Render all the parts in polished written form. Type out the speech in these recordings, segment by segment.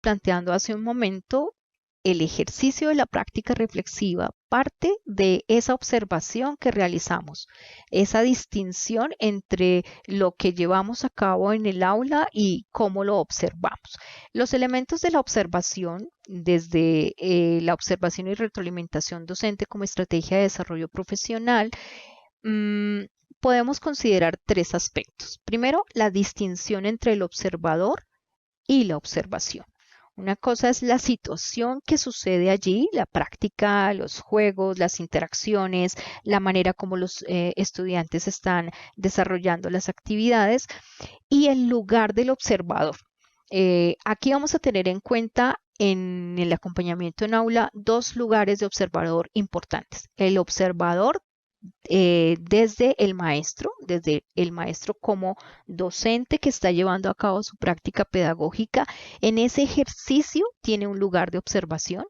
planteando hace un momento, el ejercicio de la práctica reflexiva parte de esa observación que realizamos, esa distinción entre lo que llevamos a cabo en el aula y cómo lo observamos. Los elementos de la observación, desde la observación y retroalimentación docente como estrategia de desarrollo profesional, podemos considerar tres aspectos. Primero, la distinción entre el observador y la observación. Una cosa es la situación que sucede allí, la práctica, los juegos, las interacciones, la manera como los estudiantes están desarrollando las actividades y el lugar del observador. Aquí vamos a tener en cuenta en el acompañamiento en aula dos lugares de observador importantes. El observador desde el maestro como docente que está llevando a cabo su práctica pedagógica. En ese ejercicio tiene un lugar de observación.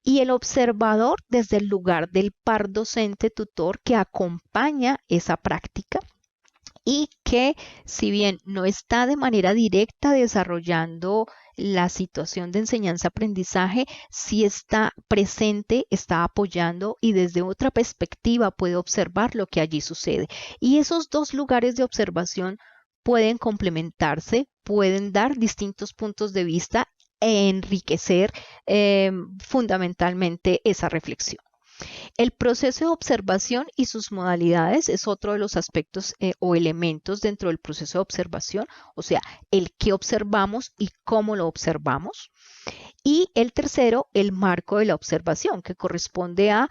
Y el observador desde el lugar del par docente tutor que acompaña esa práctica y que, si bien no está de manera directa desarrollando la situación de enseñanza-aprendizaje, sí está presente, está apoyando y desde otra perspectiva puede observar lo que allí sucede. Y esos dos lugares de observación pueden complementarse, pueden dar distintos puntos de vista e enriquecer fundamentalmente esa reflexión. El proceso de observación y sus modalidades es otro de los aspectos o elementos dentro del proceso de observación, o sea, el qué observamos y cómo lo observamos. Y el tercero, el marco de la observación, que corresponde a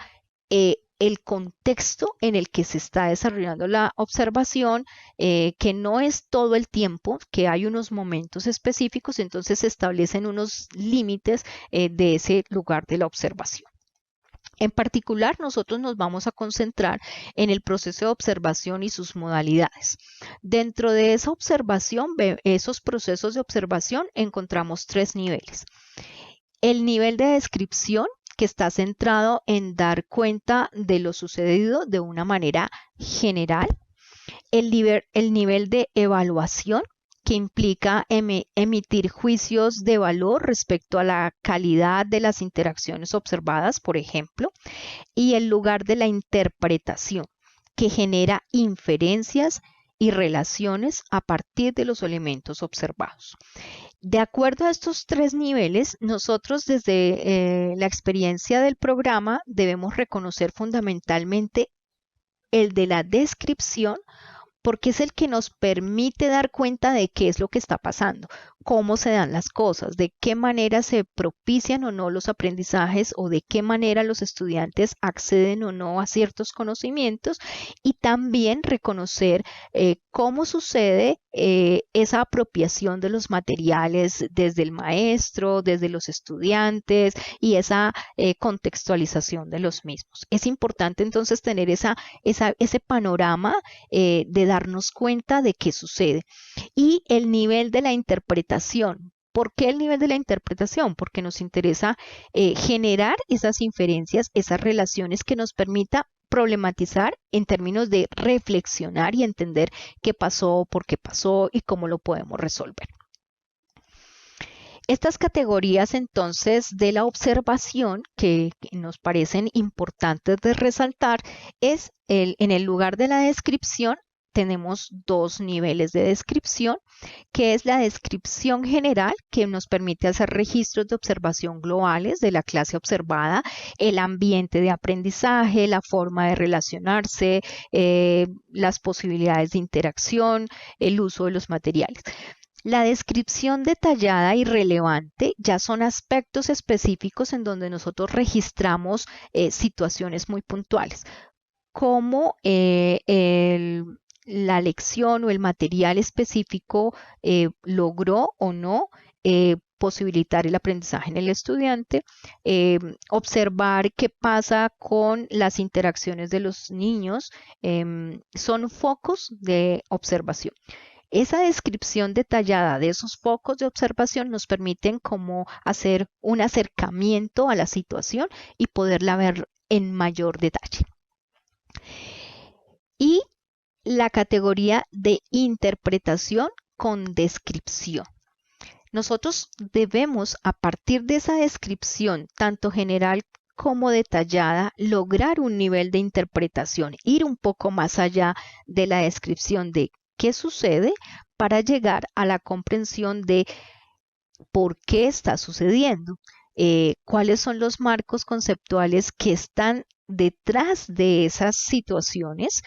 el contexto en el que se está desarrollando la observación, que no es todo el tiempo, que hay unos momentos específicos, entonces se establecen unos límites de ese lugar de la observación. En particular, nosotros nos vamos a concentrar en el proceso de observación y sus modalidades. Dentro de esa observación, esos procesos de observación, encontramos tres niveles. El nivel de descripción, que está centrado en dar cuenta de lo sucedido de una manera general. El nivel de evaluación, que implica emitir juicios de valor respecto a la calidad de las interacciones observadas, por ejemplo, y el lugar de la interpretación, que genera inferencias y relaciones a partir de los elementos observados. De acuerdo a estos tres niveles, nosotros desde la experiencia del programa debemos reconocer fundamentalmente el de la descripción, porque es el que nos permite dar cuenta de qué es lo que está pasando, cómo se dan las cosas, de qué manera se propician o no los aprendizajes o de qué manera los estudiantes acceden o no a ciertos conocimientos, y también reconocer cómo sucede esa apropiación de los materiales desde el maestro, desde los estudiantes y esa contextualización de los mismos. Es importante entonces tener ese panorama de darnos cuenta de qué sucede. Y el nivel de la interpretación. ¿Por qué el nivel de la interpretación? Porque nos interesa generar esas inferencias, esas relaciones que nos permita problematizar en términos de reflexionar y entender qué pasó, por qué pasó y cómo lo podemos resolver. Estas categorías entonces de la observación que nos parecen importantes de resaltar es en el lugar de la descripción. Tenemos dos niveles de descripción, que es la descripción general, que nos permite hacer registros de observación globales de la clase observada, el ambiente de aprendizaje, la forma de relacionarse, las posibilidades de interacción, el uso de los materiales. La descripción detallada y relevante ya son aspectos específicos en donde nosotros registramos situaciones muy puntuales, como la lección o el material específico logró o no posibilitar el aprendizaje en el estudiante, observar qué pasa con las interacciones de los niños, son focos de observación. Esa descripción detallada de esos focos de observación nos permiten como hacer un acercamiento a la situación y poderla ver en mayor detalle. Y la categoría de interpretación con descripción. Nosotros debemos, a partir de esa descripción, tanto general como detallada, lograr un nivel de interpretación, ir un poco más allá de la descripción de qué sucede para llegar a la comprensión de por qué está sucediendo, cuáles son los marcos conceptuales que están detrás de esas situaciones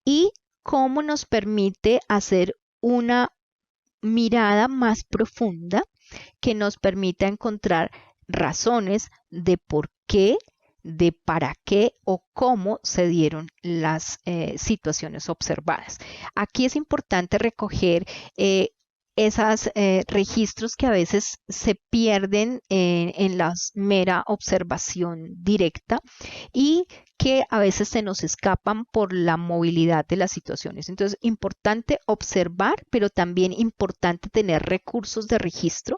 y cómo nos permite hacer una mirada más profunda que nos permita encontrar razones de por qué, de para qué o cómo se dieron las situaciones observadas. Aquí es importante recoger esos registros que a veces se pierden en la mera observación directa y que a veces se nos escapan por la movilidad de las situaciones. Entonces, importante observar, pero también importante tener recursos de registro.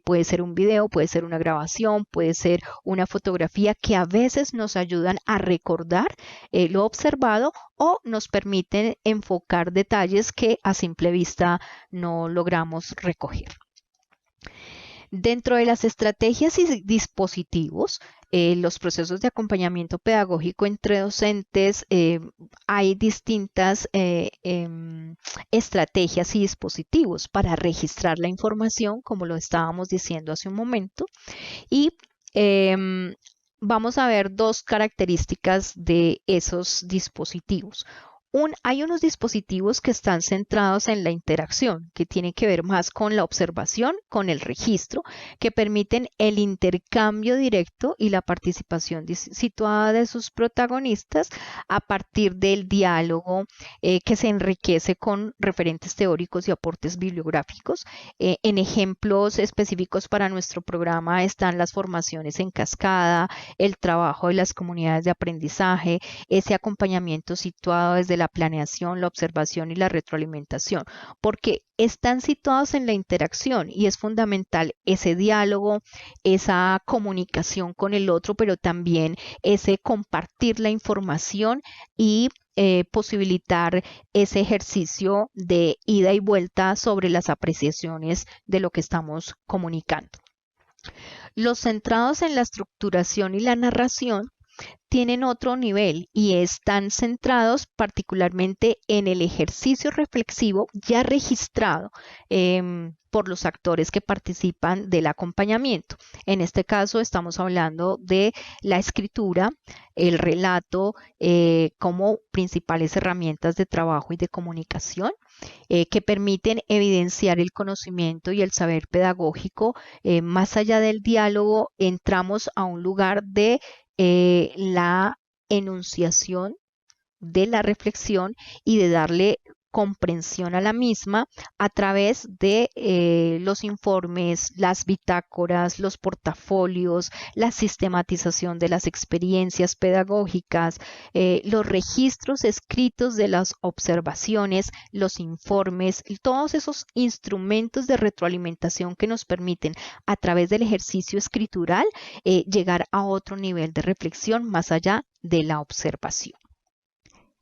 Puede ser un video, puede ser una grabación, puede ser una fotografía que a veces nos ayudan a recordar lo observado o nos permiten enfocar detalles que a simple vista no logramos recoger. Dentro de las estrategias y dispositivos, los procesos de acompañamiento pedagógico entre docentes, hay distintas estrategias y dispositivos para registrar la información, como lo estábamos diciendo hace un momento, y vamos a ver dos características de esos dispositivos. Hay unos dispositivos que están centrados en la interacción, que tienen que ver más con la observación, con el registro, que permiten el intercambio directo y la participación situada de sus protagonistas a partir del diálogo que se enriquece con referentes teóricos y aportes bibliográficos. En ejemplos específicos para nuestro programa están las formaciones en cascada, el trabajo de las comunidades de aprendizaje, ese acompañamiento situado desde la planeación, la observación y la retroalimentación, porque están situados en la interacción y es fundamental ese diálogo, esa comunicación con el otro, pero también ese compartir la información y posibilitar ese ejercicio de ida y vuelta sobre las apreciaciones de lo que estamos comunicando. Los centrados en la estructuración y la narración tienen otro nivel y están centrados particularmente en el ejercicio reflexivo ya registrado por los actores que participan del acompañamiento. En este caso estamos hablando de la escritura, el relato como principales herramientas de trabajo y de comunicación que permiten evidenciar el conocimiento y el saber pedagógico. Más allá del diálogo, entramos a un lugar de la enunciación de la reflexión y de darle comprensión a la misma a través de los informes, las bitácoras, los portafolios, la sistematización de las experiencias pedagógicas, los registros escritos de las observaciones, los informes, todos esos instrumentos de retroalimentación que nos permiten a través del ejercicio escritural llegar a otro nivel de reflexión más allá de la observación.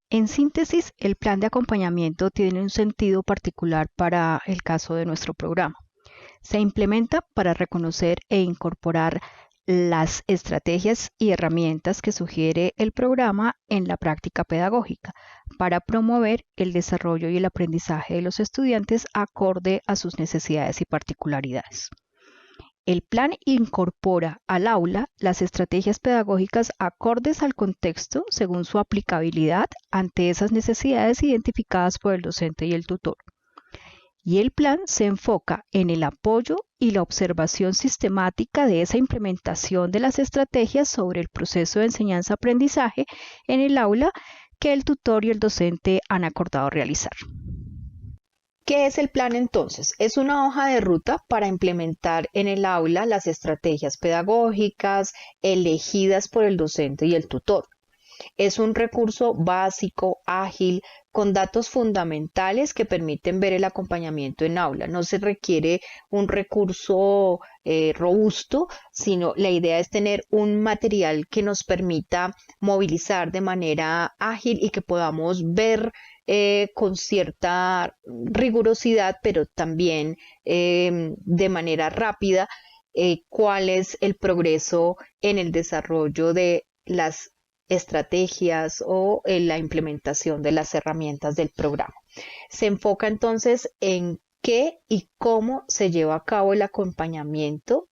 En síntesis, el plan de acompañamiento tiene un sentido particular para el caso de nuestro programa. Se implementa para reconocer e incorporar las estrategias y herramientas que sugiere el programa en la práctica pedagógica, para promover el desarrollo y el aprendizaje de los estudiantes acorde a sus necesidades y particularidades. El plan incorpora al aula las estrategias pedagógicas acordes al contexto según su aplicabilidad ante esas necesidades identificadas por el docente y el tutor. Y el plan se enfoca en el apoyo y la observación sistemática de esa implementación de las estrategias sobre el proceso de enseñanza-aprendizaje en el aula que el tutor y el docente han acordado realizar. ¿Qué es el plan entonces? Es una hoja de ruta para implementar en el aula las estrategias pedagógicas elegidas por el docente y el tutor. Es un recurso básico, ágil, con datos fundamentales que permiten ver el acompañamiento en aula. No se requiere un recurso robusto, sino la idea es tener un material que nos permita movilizar de manera ágil y que podamos ver con cierta rigurosidad, pero también de manera rápida, cuál es el progreso en el desarrollo de las estrategias o en la implementación de las herramientas del programa. Se enfoca entonces en qué y cómo se lleva a cabo el acompañamiento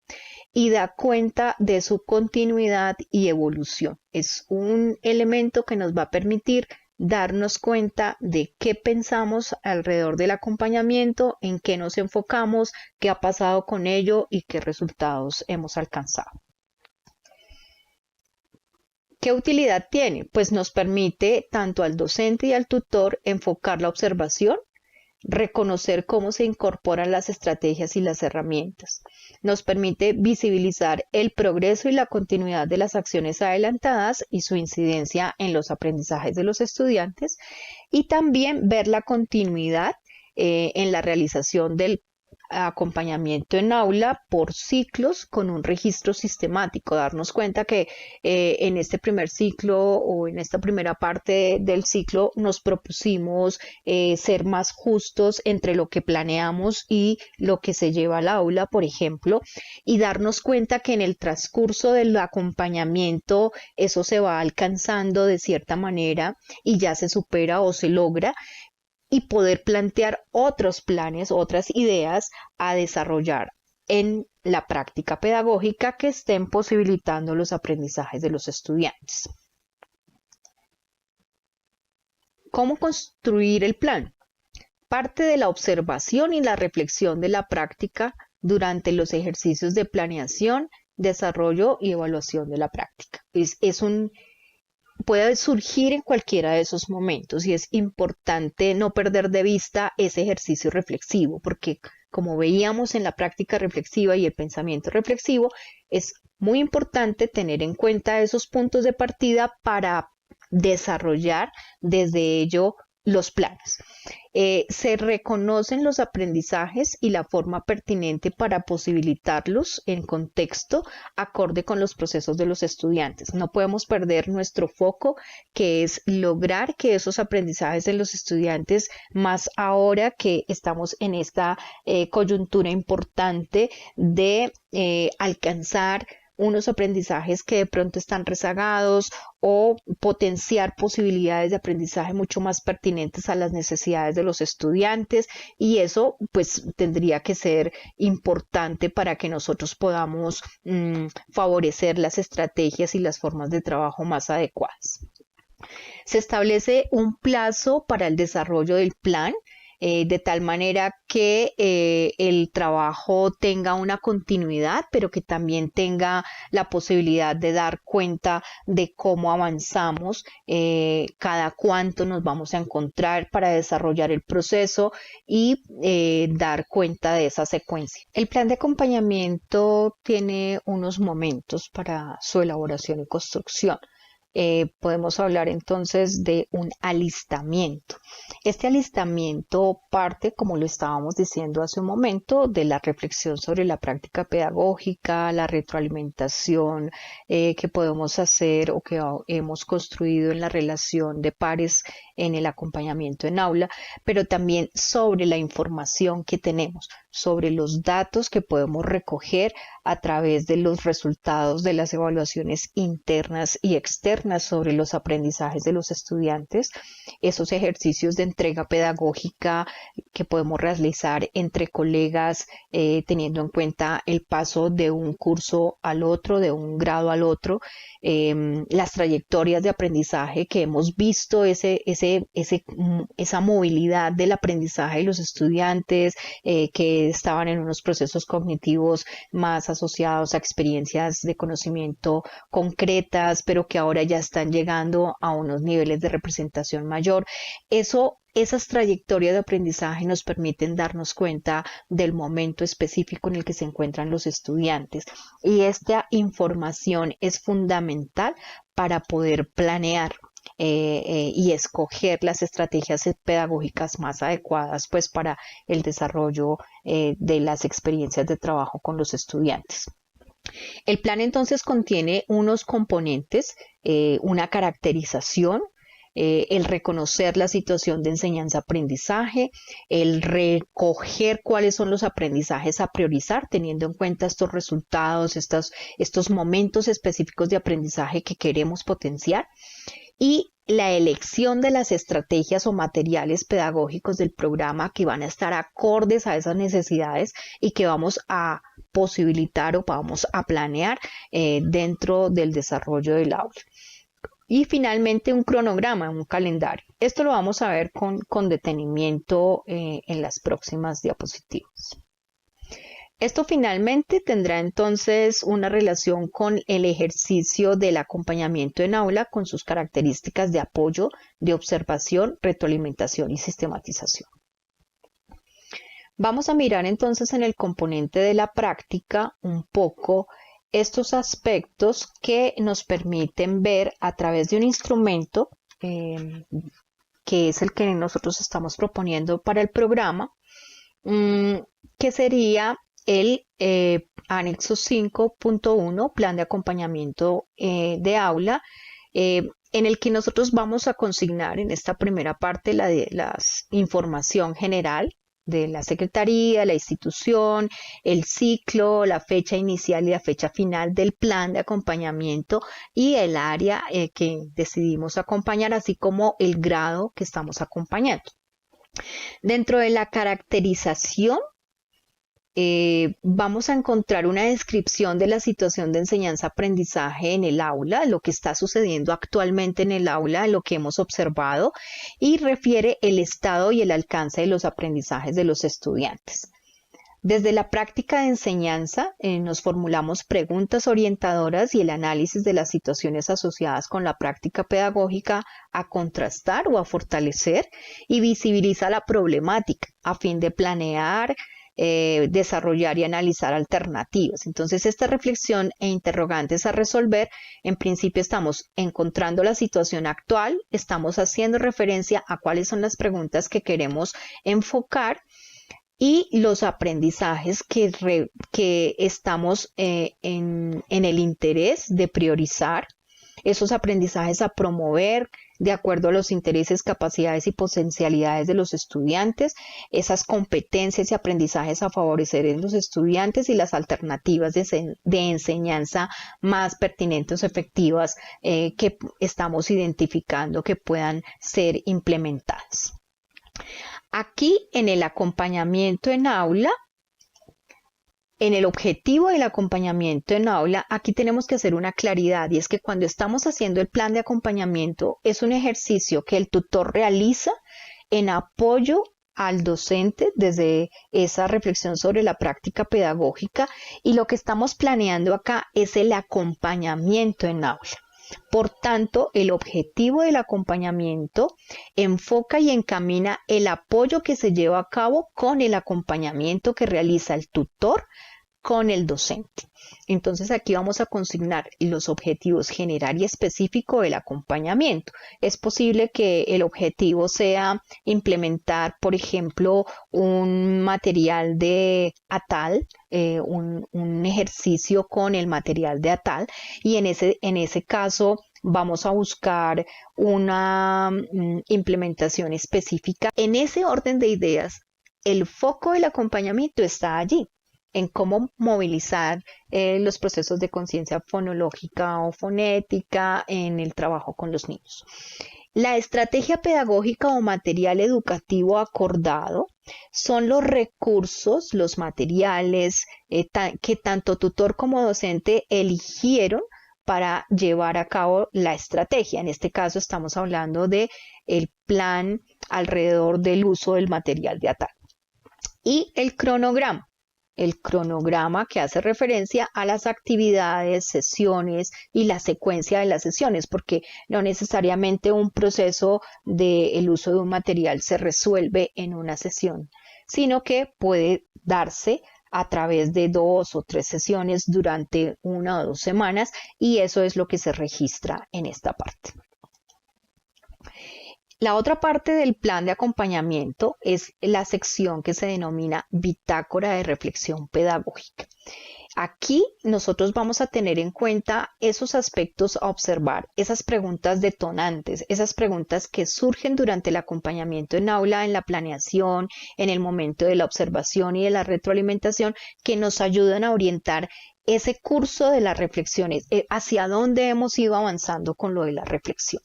y da cuenta de su continuidad y evolución. Es un elemento que nos va a permitir darnos cuenta de qué pensamos alrededor del acompañamiento, en qué nos enfocamos, qué ha pasado con ello y qué resultados hemos alcanzado. ¿Qué utilidad tiene? Pues nos permite tanto al docente y al tutor enfocar la observación, reconocer cómo se incorporan las estrategias y las herramientas. Nos permite visibilizar el progreso y la continuidad de las acciones adelantadas y su incidencia en los aprendizajes de los estudiantes, y también ver la continuidad en la realización del acompañamiento en aula por ciclos con un registro sistemático, darnos cuenta que en este primer ciclo o en esta primera parte del ciclo nos propusimos ser más justos entre lo que planeamos y lo que se lleva al aula, por ejemplo, y darnos cuenta que en el transcurso del acompañamiento eso se va alcanzando de cierta manera y ya se supera o se logra, y poder plantear otros planes, otras ideas a desarrollar en la práctica pedagógica que estén posibilitando los aprendizajes de los estudiantes. ¿Cómo construir el plan? Parte de la observación y la reflexión de la práctica durante los ejercicios de planeación, desarrollo y evaluación de la práctica. Puede surgir en cualquiera de esos momentos y es importante no perder de vista ese ejercicio reflexivo, porque como veíamos en la práctica reflexiva y el pensamiento reflexivo, es muy importante tener en cuenta esos puntos de partida para desarrollar desde ello los planes. Se reconocen los aprendizajes y la forma pertinente para posibilitarlos en contexto acorde con los procesos de los estudiantes. No podemos perder nuestro foco, que es lograr que esos aprendizajes de los estudiantes, más ahora que estamos en esta coyuntura importante de alcanzar unos aprendizajes que de pronto están rezagados o potenciar posibilidades de aprendizaje mucho más pertinentes a las necesidades de los estudiantes, y eso pues tendría que ser importante para que nosotros podamos favorecer las estrategias y las formas de trabajo más adecuadas. Se establece un plazo para el desarrollo del plan, de tal manera que el trabajo tenga una continuidad, pero que también tenga la posibilidad de dar cuenta de cómo avanzamos, cada cuánto nos vamos a encontrar para desarrollar el proceso y dar cuenta de esa secuencia. El plan de acompañamiento tiene unos momentos para su elaboración y construcción. Podemos hablar entonces de un alistamiento. Este alistamiento parte, como lo estábamos diciendo hace un momento, de la reflexión sobre la práctica pedagógica, la retroalimentación que podemos hacer o que hemos construido en la relación de pares en el acompañamiento en aula, pero también sobre la información que tenemos, sobre los datos que podemos recoger a través de los resultados de las evaluaciones internas y externas sobre los aprendizajes de los estudiantes, esos ejercicios de entrega pedagógica que podemos realizar entre colegas, teniendo en cuenta el paso de un curso al otro, de un grado al otro, las trayectorias de aprendizaje que hemos visto, esa movilidad del aprendizaje de los estudiantes que estaban en unos procesos cognitivos más asociados a experiencias de conocimiento concretas, pero que ahora ya están llegando a unos niveles de representación mayor. Esas trayectorias de aprendizaje nos permiten darnos cuenta del momento específico en el que se encuentran los estudiantes, y esta información es fundamental para poder planear y escoger las estrategias pedagógicas más adecuadas pues para el desarrollo de las experiencias de trabajo con los estudiantes. El plan entonces contiene unos componentes, una caracterización, el reconocer la situación de enseñanza-aprendizaje, el recoger cuáles son los aprendizajes a priorizar, teniendo en cuenta estos resultados, estos momentos específicos de aprendizaje que queremos potenciar, y la elección de las estrategias o materiales pedagógicos del programa que van a estar acordes a esas necesidades y que vamos a posibilitar o vamos a planear dentro del desarrollo del aula. Y finalmente un cronograma, un calendario. Esto lo vamos a ver con detenimiento en las próximas diapositivas. Esto finalmente tendrá entonces una relación con el ejercicio del acompañamiento en aula con sus características de apoyo, de observación, retroalimentación y sistematización. Vamos a mirar entonces en el componente de la práctica un poco estos aspectos que nos permiten ver a través de un instrumento que es el que nosotros estamos proponiendo para el programa, que sería el anexo 5.1, plan de acompañamiento de aula, en el que nosotros vamos a consignar en esta primera parte la información general de la Secretaría, la institución, el ciclo, la fecha inicial y la fecha final del plan de acompañamiento y el área que decidimos acompañar, así como el grado que estamos acompañando. Dentro de la caracterización, vamos a encontrar una descripción de la situación de enseñanza-aprendizaje en el aula, lo que está sucediendo actualmente en el aula, lo que hemos observado, y refiere el estado y el alcance de los aprendizajes de los estudiantes. Desde la práctica de enseñanza nos formulamos preguntas orientadoras y el análisis de las situaciones asociadas con la práctica pedagógica a contrastar o a fortalecer y visibiliza la problemática a fin de planear, desarrollar y analizar alternativas. Entonces, esta reflexión e interrogantes a resolver, en principio estamos encontrando la situación actual, estamos haciendo referencia a cuáles son las preguntas que queremos enfocar y los aprendizajes que estamos en el interés de priorizar, esos aprendizajes a promover de acuerdo a los intereses, capacidades y potencialidades de los estudiantes, esas competencias y aprendizajes a favorecer en los estudiantes y las alternativas de enseñanza más pertinentes o efectivas que estamos identificando que puedan ser implementadas. Aquí en el acompañamiento en aula, en el objetivo del acompañamiento en aula, aquí tenemos que hacer una claridad y es que cuando estamos haciendo el plan de acompañamiento es un ejercicio que el tutor realiza en apoyo al docente desde esa reflexión sobre la práctica pedagógica y lo que estamos planeando acá es el acompañamiento en aula. Por tanto, el objetivo del acompañamiento enfoca y encamina el apoyo que se lleva a cabo con el acompañamiento que realiza el tutor con el docente. Entonces aquí vamos a consignar los objetivos general y específico del acompañamiento. Es posible que el objetivo sea implementar, por ejemplo, un material de ATAL, un ejercicio con el material de ATAL, y en ese caso vamos a buscar una implementación específica. En ese orden de ideas, el foco del acompañamiento está allí, en cómo movilizar los procesos de conciencia fonológica o fonética en el trabajo con los niños. La estrategia pedagógica o material educativo acordado son los recursos, los materiales que tanto tutor como docente eligieron para llevar a cabo la estrategia. En este caso estamos hablando del plan alrededor del uso del material de ATAL. Y el cronograma que hace referencia a las actividades, sesiones y la secuencia de las sesiones, porque no necesariamente un proceso del uso de un material se resuelve en una sesión, sino que puede darse a través de 2 o 3 sesiones durante 1 o 2 semanas y eso es lo que se registra en esta parte. La otra parte del plan de acompañamiento es la sección que se denomina Bitácora de Reflexión Pedagógica. Aquí nosotros vamos a tener en cuenta esos aspectos a observar, esas preguntas detonantes, esas preguntas que surgen durante el acompañamiento en aula, en la planeación, en el momento de la observación y de la retroalimentación, que nos ayudan a orientar ese curso de las reflexiones, hacia dónde hemos ido avanzando con lo de la reflexión.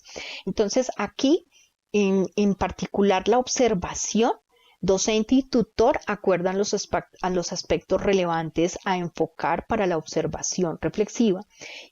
Entonces, aquí, en particular, la observación, docente y tutor acuerdan los aspectos relevantes a enfocar para la observación reflexiva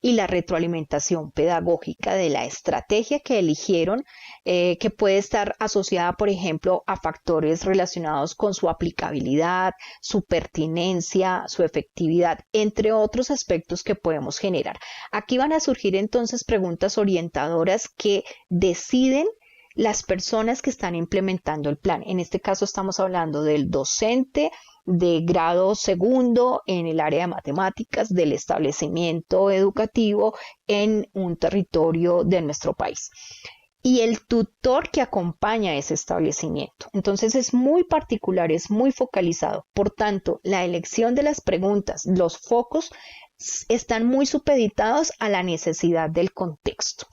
y la retroalimentación pedagógica de la estrategia que eligieron, que puede estar asociada, por ejemplo, a factores relacionados con su aplicabilidad, su pertinencia, su efectividad, entre otros aspectos que podemos generar. Aquí van a surgir entonces preguntas orientadoras que deciden las personas que están implementando el plan. En este caso estamos hablando del docente de grado segundo en el área de matemáticas del establecimiento educativo en un territorio de nuestro país. Y el tutor que acompaña ese establecimiento. Entonces es muy particular, es muy focalizado. Por tanto, la elección de las preguntas, los focos están muy supeditados a la necesidad del contexto.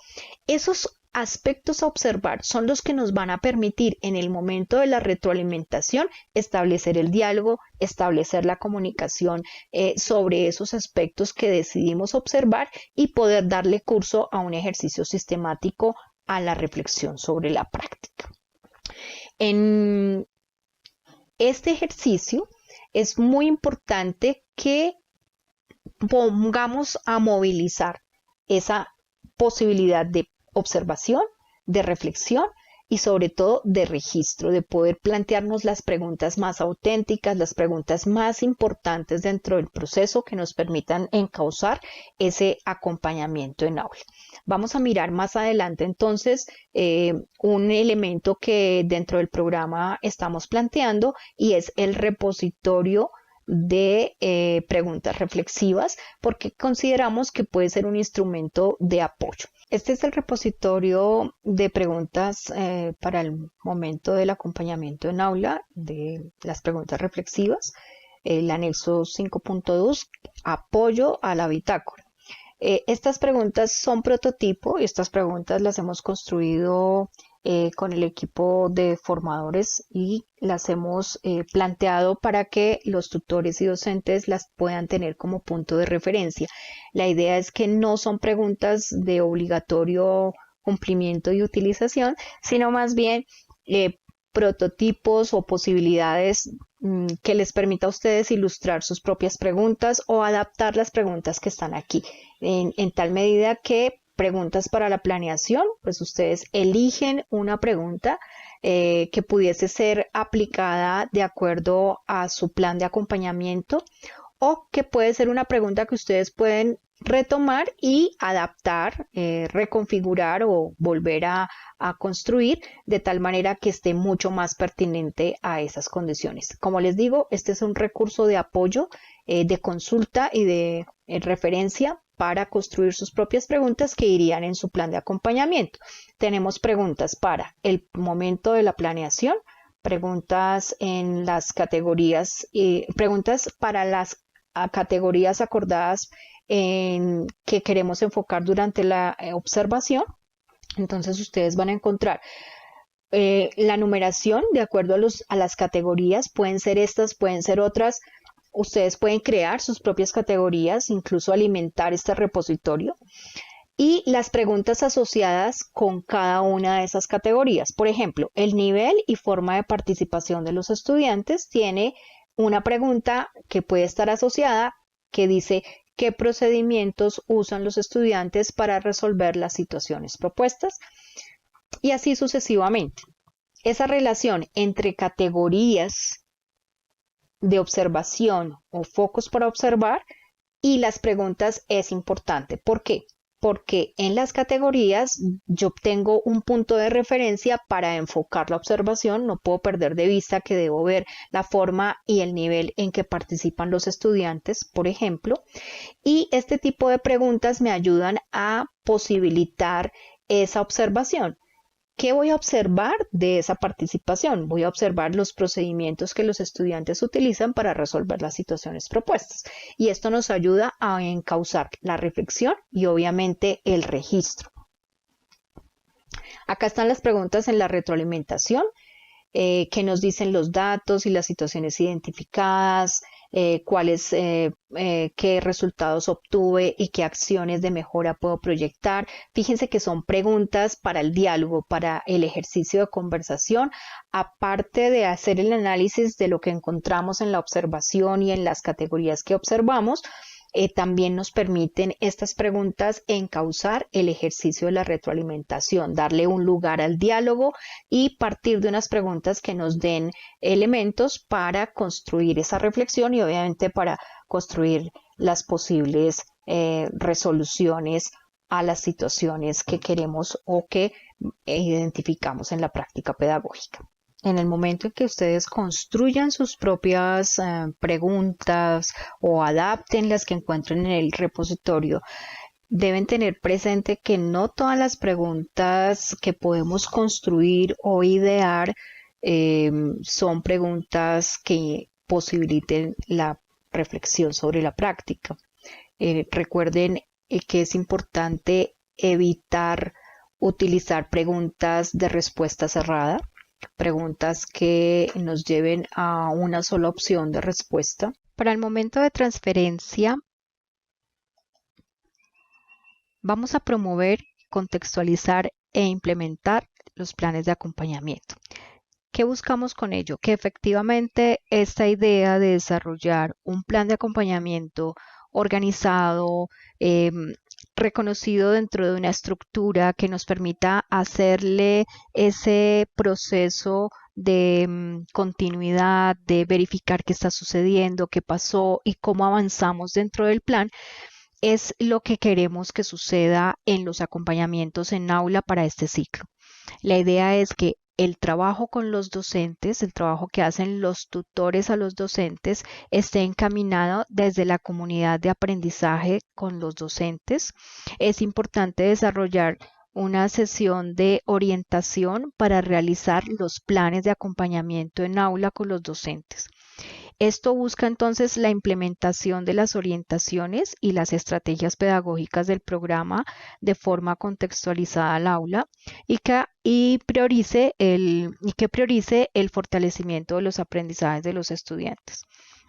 Esos aspectos a observar son los que nos van a permitir en el momento de la retroalimentación establecer el diálogo, establecer la comunicación sobre esos aspectos que decidimos observar y poder darle curso a un ejercicio sistemático a la reflexión sobre la práctica. En este ejercicio es muy importante que pongamos a movilizar esa posibilidad de observación, de reflexión y sobre todo de registro, de poder plantearnos las preguntas más auténticas, las preguntas más importantes dentro del proceso que nos permitan encauzar ese acompañamiento en aula. Vamos a mirar más adelante entonces un elemento que dentro del programa estamos planteando y es el repositorio de preguntas reflexivas, porque consideramos que puede ser un instrumento de apoyo. Este es el repositorio de preguntas para el momento del acompañamiento en aula de las preguntas reflexivas, el anexo 5.2, apoyo a la bitácora. Estas preguntas son prototipo y estas preguntas las hemos construido con el equipo de formadores y las hemos planteado para que los tutores y docentes las puedan tener como punto de referencia. La idea es que no son preguntas de obligatorio cumplimiento y utilización, sino más bien prototipos o posibilidades que les permita a ustedes ilustrar sus propias preguntas o adaptar las preguntas que están aquí, en tal medida que preguntas para la planeación, pues ustedes eligen una pregunta que pudiese ser aplicada de acuerdo a su plan de acompañamiento o que puede ser una pregunta que ustedes pueden retomar y adaptar, reconfigurar o volver a construir de tal manera que esté mucho más pertinente a esas condiciones. Como les digo, este es un recurso de apoyo, de consulta y de referencia para construir sus propias preguntas que irían en su plan de acompañamiento. Tenemos preguntas para el momento de la planeación, preguntas en las categorías, preguntas para las categorías acordadas en que queremos enfocar durante la observación. Entonces ustedes van a encontrar la numeración de acuerdo a las categorías, pueden ser estas, pueden ser otras. Ustedes pueden crear sus propias categorías, incluso alimentar este repositorio y las preguntas asociadas con cada una de esas categorías. Por ejemplo, el nivel y forma de participación de los estudiantes tiene una pregunta que puede estar asociada que dice ¿qué procedimientos usan los estudiantes para resolver las situaciones propuestas? Y así sucesivamente. Esa relación entre categorías de observación o focos para observar y las preguntas es importante. ¿Por qué? Porque en las categorías yo obtengo un punto de referencia para enfocar la observación. No puedo perder de vista que debo ver la forma y el nivel en que participan los estudiantes, por ejemplo. Y este tipo de preguntas me ayudan a posibilitar esa observación. ¿Qué voy a observar de esa participación? Voy a observar los procedimientos que los estudiantes utilizan para resolver las situaciones propuestas. Y esto nos ayuda a encauzar la reflexión y obviamente el registro. Acá están las preguntas en la retroalimentación. Que nos dicen los datos y las situaciones identificadas, qué resultados obtuve y qué acciones de mejora puedo proyectar. Fíjense que son preguntas para el diálogo, para el ejercicio de conversación, aparte de hacer el análisis de lo que encontramos en la observación y en las categorías que observamos. También nos permiten estas preguntas encauzar el ejercicio de la retroalimentación, darle un lugar al diálogo y partir de unas preguntas que nos den elementos para construir esa reflexión y obviamente para construir las posibles resoluciones a las situaciones que queremos o que identificamos en la práctica pedagógica. En el momento en que ustedes construyan sus propias preguntas o adapten las que encuentren en el repositorio, deben tener presente que no todas las preguntas que podemos construir o idear son preguntas que posibiliten la reflexión sobre la práctica. Recuerden que es importante evitar utilizar preguntas de respuesta cerrada, preguntas que nos lleven a una sola opción de respuesta. Para el momento de transferencia, vamos a promover, contextualizar e implementar los planes de acompañamiento. ¿Qué buscamos con ello? Que efectivamente esta idea de desarrollar un plan de acompañamiento organizado, reconocido dentro de una estructura que nos permita hacerle ese proceso de continuidad, de verificar qué está sucediendo, qué pasó y cómo avanzamos dentro del plan, es lo que queremos que suceda en los acompañamientos en aula para este ciclo. La idea es que el trabajo con los docentes, el trabajo que hacen los tutores a los docentes, esté encaminado desde la comunidad de aprendizaje con los docentes. Es importante desarrollar una sesión de orientación para realizar los planes de acompañamiento en aula con los docentes. Esto busca entonces la implementación de las orientaciones y las estrategias pedagógicas del programa de forma contextualizada al aula y que priorice el fortalecimiento de los aprendizajes de los estudiantes.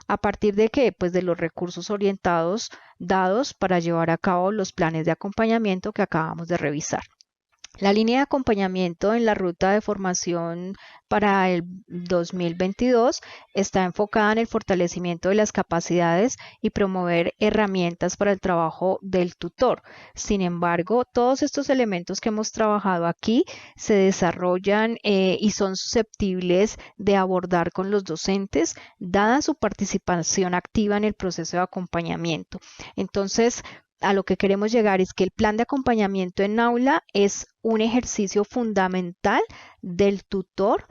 ¿A partir de qué? Pues de los recursos orientados dados para llevar a cabo los planes de acompañamiento que acabamos de revisar. La línea de acompañamiento en la ruta de formación para el 2022 está enfocada en el fortalecimiento de las capacidades y promover herramientas para el trabajo del tutor. Sin embargo, todos estos elementos que hemos trabajado aquí se desarrollan y son susceptibles de abordar con los docentes, dada su participación activa en el proceso de acompañamiento. Entonces, a lo que queremos llegar es que el plan de acompañamiento en aula es un ejercicio fundamental del tutor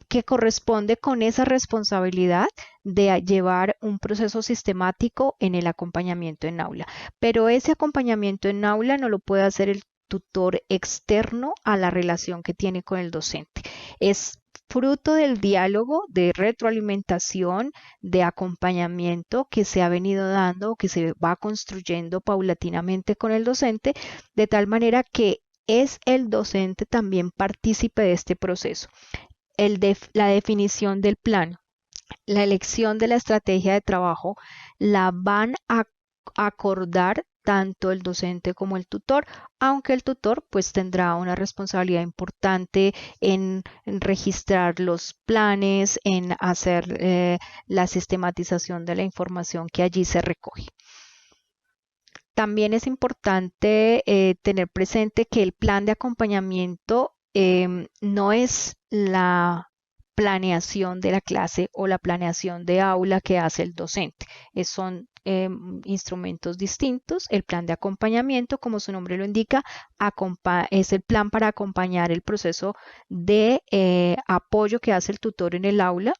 que corresponde con esa responsabilidad de llevar un proceso sistemático en el acompañamiento en aula. Pero ese acompañamiento en aula no lo puede hacer el tutor externo a la relación que tiene con el docente. Es fruto del diálogo, de retroalimentación, de acompañamiento que se ha venido dando, que se va construyendo paulatinamente con el docente, de tal manera que es el docente también partícipe de este proceso. La definición del plan, la elección de la estrategia de trabajo, la van a acordar tanto el docente como el tutor, aunque el tutor pues tendrá una responsabilidad importante en registrar los planes, en hacer la sistematización de la información que allí se recoge. También es importante tener presente que el plan de acompañamiento no es la planeación de la clase o la planeación de aula que hace el docente. Son instrumentos distintos. El plan de acompañamiento, como su nombre lo indica, es el plan para acompañar el proceso de apoyo que hace el tutor en el aula,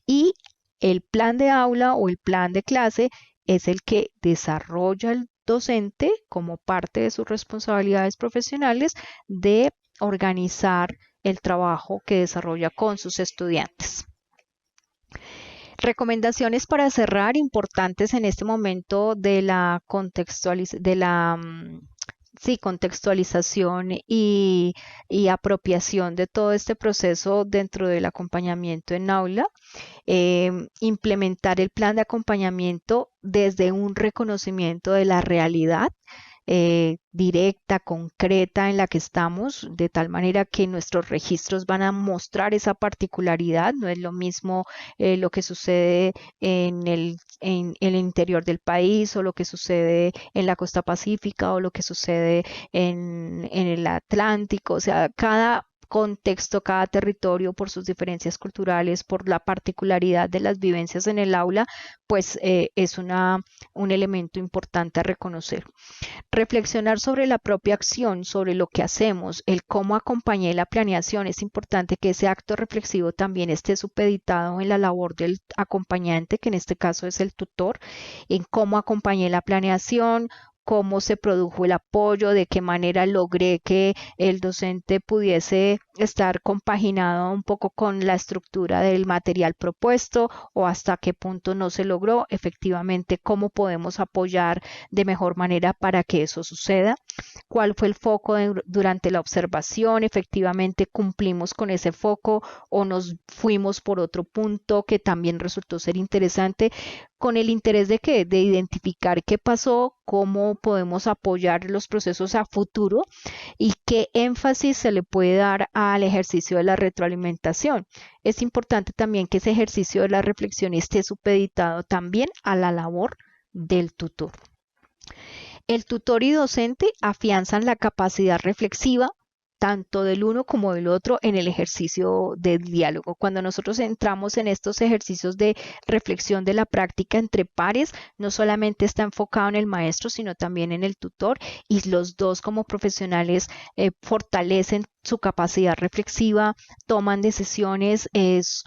y el plan de aula o el plan de clase es el que desarrolla el docente como parte de sus responsabilidades profesionales de organizar el trabajo que desarrolla con sus estudiantes. Recomendaciones para cerrar, importantes en este momento de la contextualización y apropiación de todo este proceso dentro del acompañamiento en aula. Implementar el plan de acompañamiento desde un reconocimiento de la realidad directa, concreta en la que estamos, de tal manera que nuestros registros van a mostrar esa particularidad. No es lo mismo lo que sucede en el interior del país, o lo que sucede en la costa pacífica, o lo que sucede en el Atlántico. O sea, cada contexto, cada territorio, por sus diferencias culturales, por la particularidad de las vivencias en el aula, pues es un elemento importante a reconocer. Reflexionar sobre la propia acción, sobre lo que hacemos, el cómo acompañé la planeación. Es importante que ese acto reflexivo también esté supeditado en la labor del acompañante, que en este caso es el tutor, en cómo acompañé la planeación, cómo se produjo el apoyo, de qué manera logré que el docente pudiese estar compaginado un poco con la estructura del material propuesto, o hasta qué punto no se logró. Efectivamente, cómo podemos apoyar de mejor manera para que eso suceda. ¿Cuál fue el foco durante la observación? Efectivamente, cumplimos con ese foco o nos fuimos por otro punto que también resultó ser interesante, con el interés de ¿qué? De identificar qué pasó, cómo podemos apoyar los procesos a futuro y qué énfasis se le puede dar al ejercicio de la retroalimentación. Es importante también que ese ejercicio de la reflexión esté supeditado también a la labor del tutor. El tutor y docente afianzan la capacidad reflexiva tanto del uno como del otro en el ejercicio de diálogo. Cuando nosotros entramos en estos ejercicios de reflexión de la práctica entre pares, no solamente está enfocado en el maestro, sino también en el tutor, y los dos como profesionales fortalecen su capacidad reflexiva, toman decisiones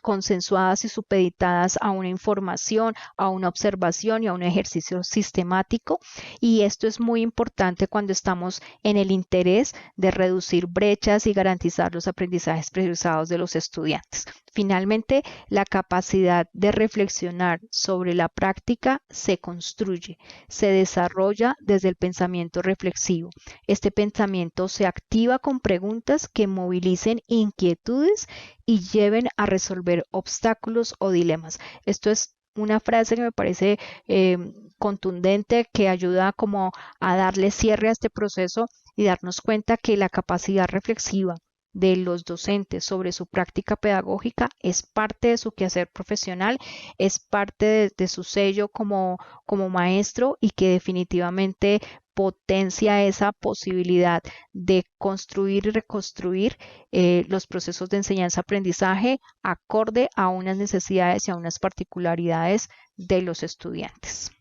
consensuadas y supeditadas a una información, a una observación y a un ejercicio sistemático. Y esto es muy importante cuando estamos en el interés de reducir brechas y garantizar los aprendizajes priorizados de los estudiantes. Finalmente, la capacidad de reflexionar sobre la práctica se construye, se desarrolla desde el pensamiento reflexivo. Este pensamiento se activa con preguntas que movilicen inquietudes y lleven a resolver obstáculos o dilemas. Esto es una frase que me parece contundente, que ayuda como a darle cierre a este proceso y darnos cuenta que la capacidad reflexiva de los docentes sobre su práctica pedagógica es parte de su quehacer profesional, es parte de su sello como maestro, y que definitivamente potencia esa posibilidad de construir y reconstruir los procesos de enseñanza-aprendizaje acorde a unas necesidades y a unas particularidades de los estudiantes.